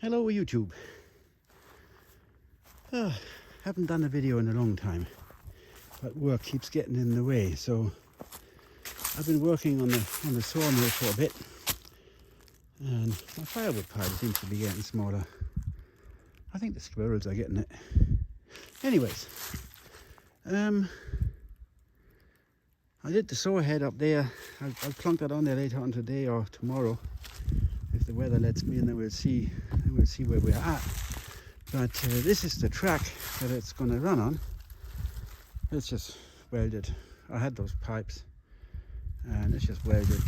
Hello YouTube. Haven't done a video in a long time, but work keeps getting in the way. So I've been working on the sawmill for a bit, and my firewood pile seems to be getting smaller. I think the squirrels are getting it. Anyways, I did the saw head up there. I'll plonk that on there later on today or tomorrow if the weather lets me, and then we'll see where we're at. But this is the track that it's going to run on. It's just welded. I had those pipes, and it's just welded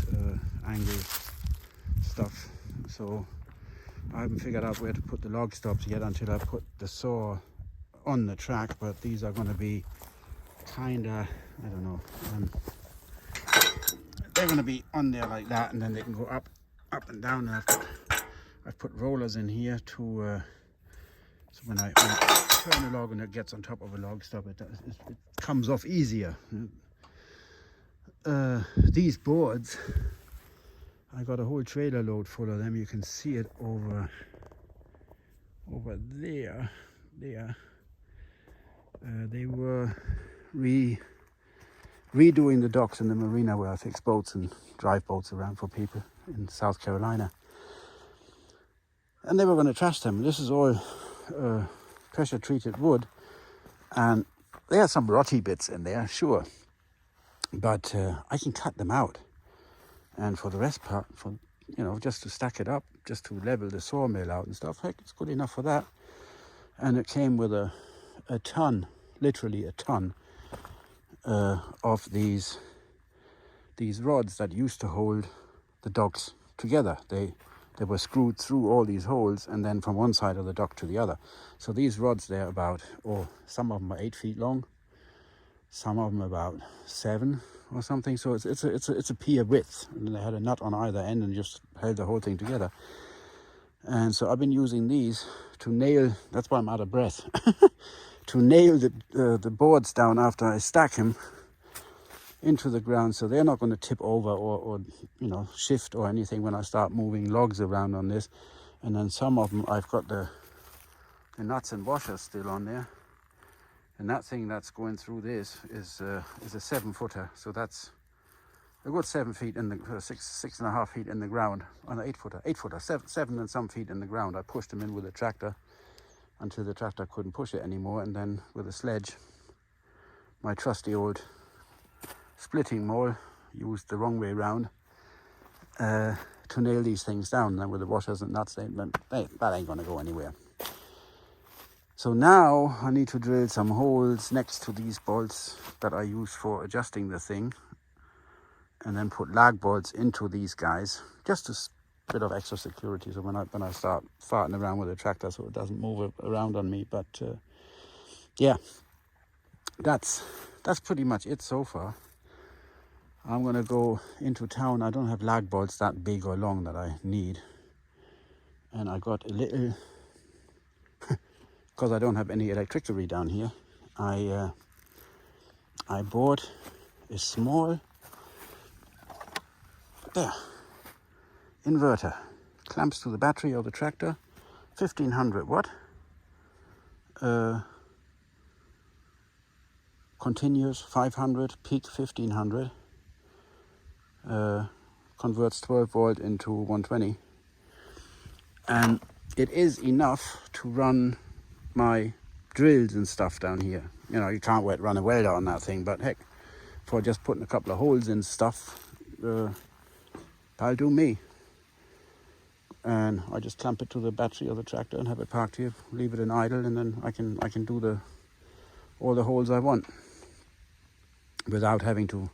angle stuff. So I haven't figured out where to put the log stops yet until I put the saw on the track. But these are going to be kinda, I don't know. They're going to be on there like that, and then they can go up and down. And I've put rollers in here to. So when I turn a log and it gets on top of a log stop, it comes off easier. These boards, I got a whole trailer load full of them. You can see it over there. They were redoing the docks in the marina where I fix boats and drive boats around for people in South Carolina. And they were going to trash them. This is all pressure treated wood, and there are some rotty bits in there, sure, but I can cut them out, and for the rest part, for just to stack it up, just to level the sawmill out and stuff, heck, it's good enough for that. And it came with a ton, literally a ton of these rods that used to hold the docks together. They were screwed through all these holes, and then from one side of the dock to the other. So these rods, they're about, some of them are 8 feet long, some of them about 7 or something. So it's a pier width, and they had a nut on either end and just held the whole thing together. And so I've been using these to nail. That's why I'm out of breath. To nail the boards down after I stack them into the ground, so they're not going to tip over or shift or anything when I start moving logs around on this. And then some of them I've got the nuts and washers still on there, and that thing that's going through this is a 7-footer, so that's a good 7 feet in the 6.5 feet in the ground on an 8-footer, 7 and some feet in the ground. I pushed them in with a tractor until the tractor couldn't push it anymore, and then with a sledge, my trusty old splitting maul, used the wrong way round, to nail these things down. And with the washers and nuts, that ain't going to go anywhere. So now I need to drill some holes next to these bolts that I use for adjusting the thing, and then put lag bolts into these guys, just a bit of extra security, so when I start farting around with the tractor, so it doesn't move around on me. But yeah, that's pretty much it so far. I'm going to go into town. I don't have lag bolts that big or long that I need. And I got a little, because I don't have any electricity down here, I bought a small inverter. Clamps to the battery of the tractor, 1500 watt. Continuous 500, peak 1500. Converts 12 volt into 120, and it is enough to run my drills and stuff down here. You can't run a welder on that thing, but heck, for just putting a couple of holes in stuff, that'll do me. And I just clamp it to the battery of the tractor and have it parked here, leave it in idle, and then I can do all the holes I want without having to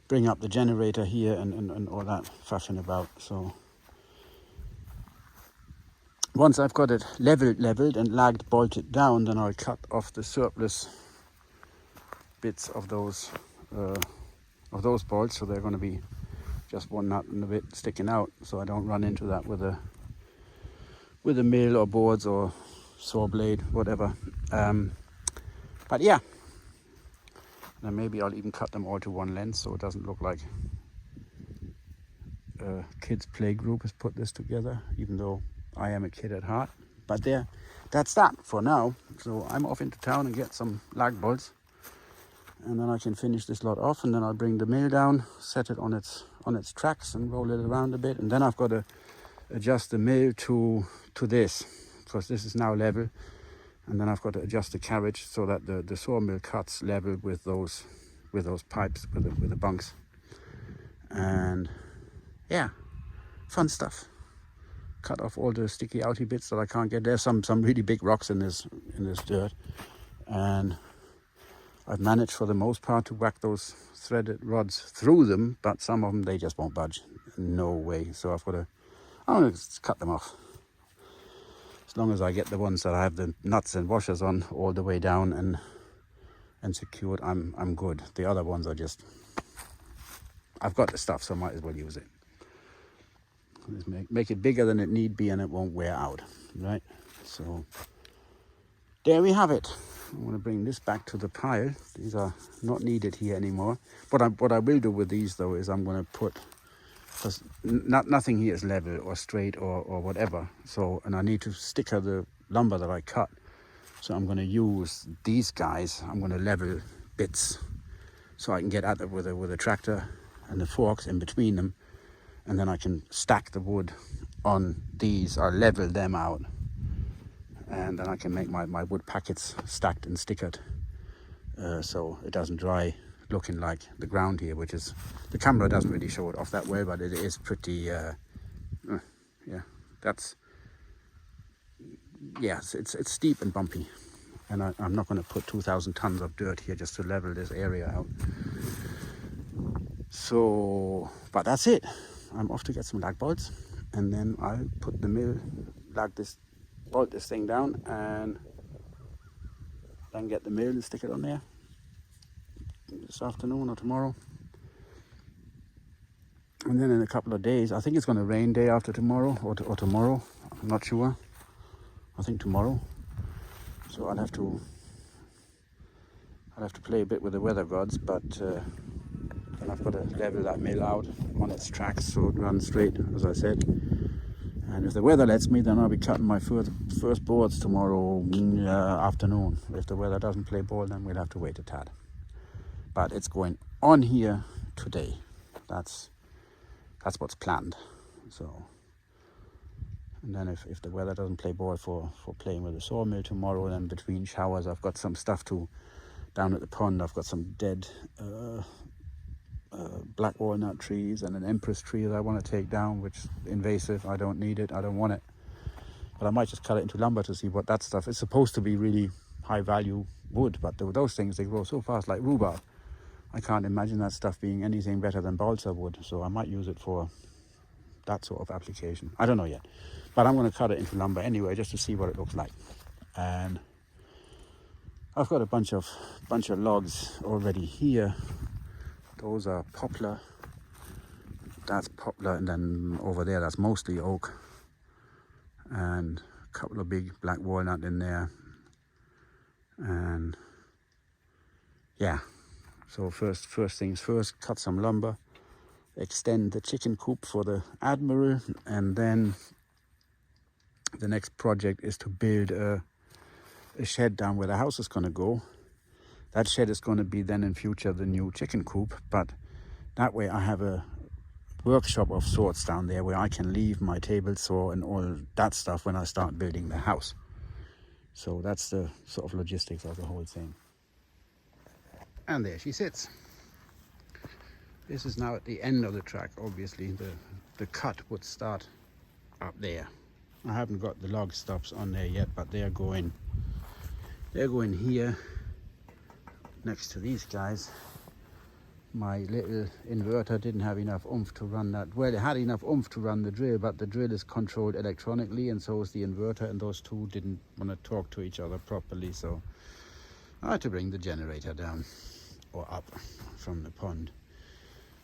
bring up the generator here and all that fussing about. So once I've got it leveled and lagged bolted down, then I'll cut off the surplus bits of those bolts, so they're going to be just one nut and a bit sticking out, so I don't run into that with a mill or boards or saw blade, whatever. But yeah, then maybe I'll even cut them all to one length, so it doesn't look like kids play group has put this together, even though I am a kid at heart. But there, that's that for now. So I'm off into town and get some lag bolts, and then I can finish this lot off, and then I'll bring the mill down, set it on its tracks and roll it around a bit, and then I've got to adjust the mill to this, because this is now level, and then I've got to adjust the carriage so that the sawmill cuts level with those pipes, with the bunks. And yeah, fun stuff. Cut off all the sticky outy bits that I can't get. There's some really big rocks in this dirt, and I've managed for the most part to whack those threaded rods through them, but some of them they just won't budge. No way. So I'm gonna just cut them off. As long as I get the ones that I have the nuts and washers on all the way down and secured, I'm good. The other ones are just, I've got the stuff, so I might as well use it. Just make it bigger than it need be, and it won't wear out, right? So there we have it. I want to bring this back to the pile. These are not needed here anymore. What I will do with these though is I'm going to put, because nothing here is level or straight or whatever. So, and I need to sticker the lumber that I cut. So I'm going to use these guys. I'm going to level bits so I can get at it with a tractor and the forks in between them. And then I can stack the wood on these or level them out. And then I can make my wood packets stacked and stickered. So it doesn't dry looking like the ground here, which is, the camera doesn't really show it off that well, but it is pretty, yeah, it's steep and bumpy. And I'm not going to put 2,000 tons of dirt here just to level this area out. So, but that's it. I'm off to get some lag bolts, and then I'll put the mill, bolt this thing down, and then get the mill and stick it on there this afternoon or tomorrow. And then in a couple of days, I think it's going to rain day after tomorrow or tomorrow. I'm not sure. I think tomorrow. So I'll have to play a bit with the weather gods, but then I've got to level that mill out on its tracks so it runs straight, as I said. And if the weather lets me, then I'll be cutting my first boards tomorrow afternoon. If the weather doesn't play ball, then we'll have to wait a tad. But it's going on here today. That's what's planned. So, and then if the weather doesn't play ball for playing with the sawmill tomorrow, then between showers I've got some stuff down at the pond. I've got some dead black walnut trees and an empress tree that I want to take down, which is invasive. I don't need it, I don't want it, but I might just cut it into lumber to see what that stuff is. Supposed to be really high value wood, but those things, they grow so fast, like rhubarb. I can't imagine that stuff being anything better than balsa wood, so I might use it for that sort of application. I don't know yet, but I'm going to cut it into lumber anyway, just to see what it looks like. And I've got a bunch of logs already here. Those are poplar. That's poplar, and then over there that's mostly oak, and a couple of big black walnut in there. And yeah, so first things first, cut some lumber, extend the chicken coop for the Admiral, and then the next project is to build a shed down where the house is going to go. That shed is going to be then in future the new chicken coop, but that way I have a workshop of sorts down there where I can leave my table saw and all that stuff when I start building the house. So that's the sort of logistics of the whole thing. And there she sits. This is now at the end of the track. Obviously the cut would start up there. I haven't got the log stops on there yet, but they're going here next to these guys. My little inverter didn't have enough oomph to run that. Well, it had enough oomph to run the drill, but the drill is controlled electronically, and so is the inverter, and those two didn't want to talk to each other properly, so I had to bring the generator down or up from the pond.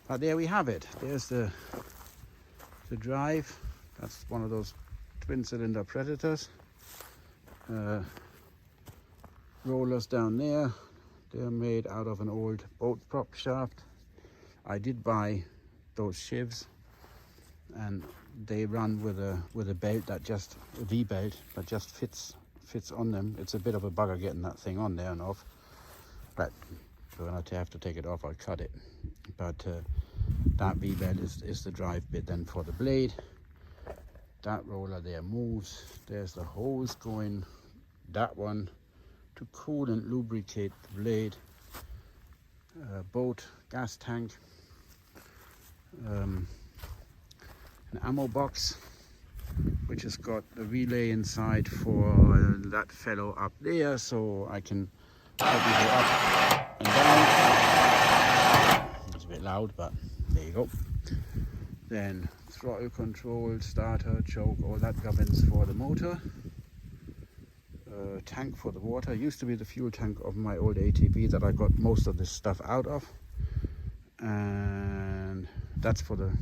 But there we have it. There's the drive. That's one of those twin cylinder Predators. Rollers down there. They're made out of an old boat prop shaft. I did buy those sheaves, and they run with a belt that just a V belt that just fits on them. It's a bit of a bugger getting that thing on there and off, but when I have to take it off, I'll cut it. But that V belt is the drive bit then for the blade. That roller there moves. There's the hose going, that one, to cool and lubricate the blade. Boat, gas tank, an ammo box, which has got the relay inside for that fellow up there, so I can probably go up and down. It's a bit loud, but there you go. Then throttle control, starter, choke, all that governs for the motor. Tank for the water. Used to be the fuel tank of my old ATV that I got most of this stuff out of, and that's for the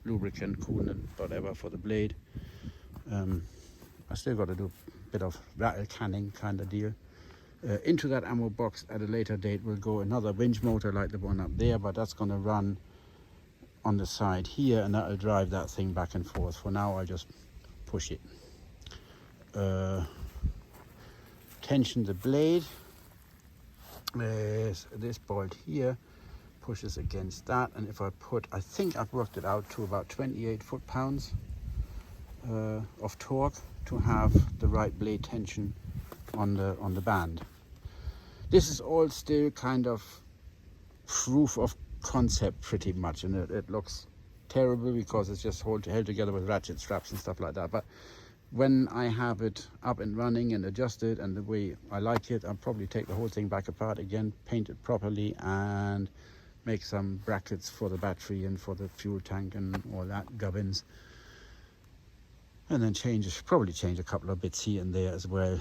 lubricant, coolant, whatever for the blade. I still got to do a bit of rattle canning kind of deal. Into that ammo box at a later date will go another winch motor like the one up there, but that's going to run on the side here, and that'll drive that thing back and forth. For now I'll just push it. Tension the blade. This bolt here pushes against that, and if I think I've worked it out to about 28 foot-pounds of torque to have the right blade tension on the band. This is all still kind of proof of concept pretty much, and it looks terrible because it's just held together with ratchet straps and stuff like that, but when I have it up and running and adjusted and the way I like it, I'll probably take the whole thing back apart again, paint it properly, and make some brackets for the battery and for the fuel tank and all that gubbins, and then probably change a couple of bits here and there as well.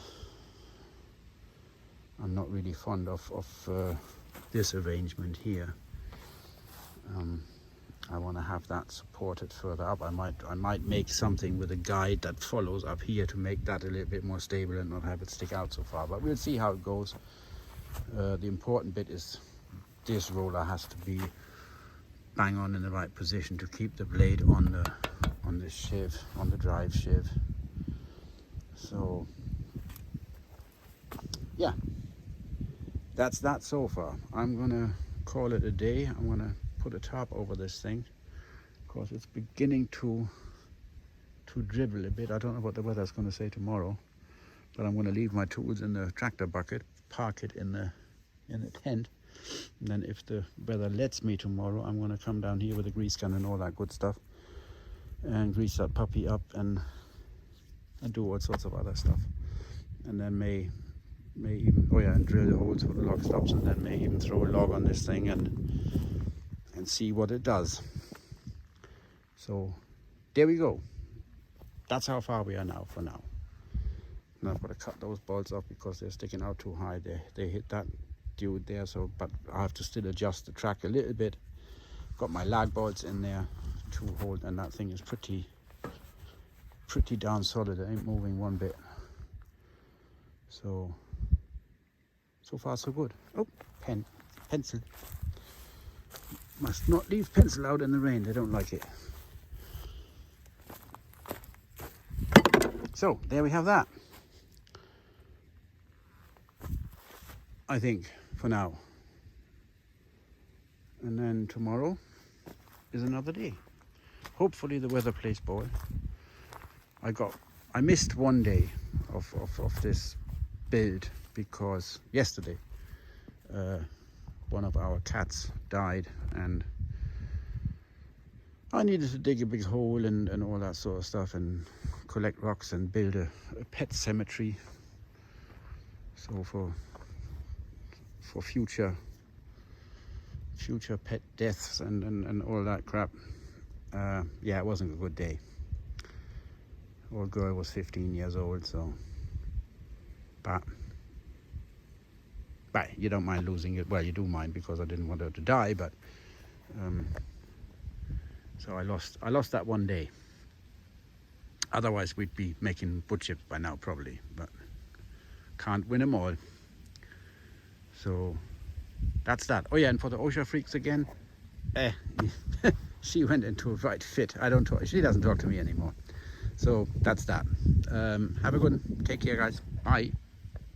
I'm not really fond of this arrangement here. I want to have that supported further up. I might make something with a guide that follows up here to make that a little bit more stable and not have it stick out so far, but we'll see how it goes. The important bit is this roller has to be bang on in the right position to keep the blade on the sheave, on the drive sheave. So yeah, that's that so far. I'm gonna call it a day. I'm gonna put a tarp over this thing because it's beginning to dribble a bit. I don't know what the weather's going to say tomorrow, but I'm going to leave my tools in the tractor bucket, park it in the tent, and then if the weather lets me tomorrow, I'm going to come down here with a grease gun and all that good stuff and grease that puppy up and do all sorts of other stuff, and then may even and drill the holes for the log stops, and then may even throw a log on this thing and see what it does. So there we go. That's how far we are now for now. Now I've got to cut those bolts off because they're sticking out too high. They hit that dude there, so but I have to still adjust the track a little bit. Got my lag bolts in there to hold, and that thing is pretty darn solid. It ain't moving one bit. So far so good. Oh, pencil. Must not leave pencil out in the rain, they don't like it. So there we have that. I think for now. And then tomorrow is another day. Hopefully the weather plays ball. I missed one day of this build because yesterday one of our cats died, and I needed to dig a big hole and all that sort of stuff and collect rocks and build a pet cemetery. So for future pet deaths and all that crap. Yeah, it wasn't a good day. Old girl was 15 years old, so but you don't mind losing it. Well, you do mind because I didn't want her to die, but so I lost that one day. Otherwise we'd be making wood chips by now probably, but can't win them all. So that's that. Oh yeah, and for the OSHA freaks again, she went into a right fit. She doesn't talk to me anymore. So that's that. Have a good one. Take care, guys. Bye.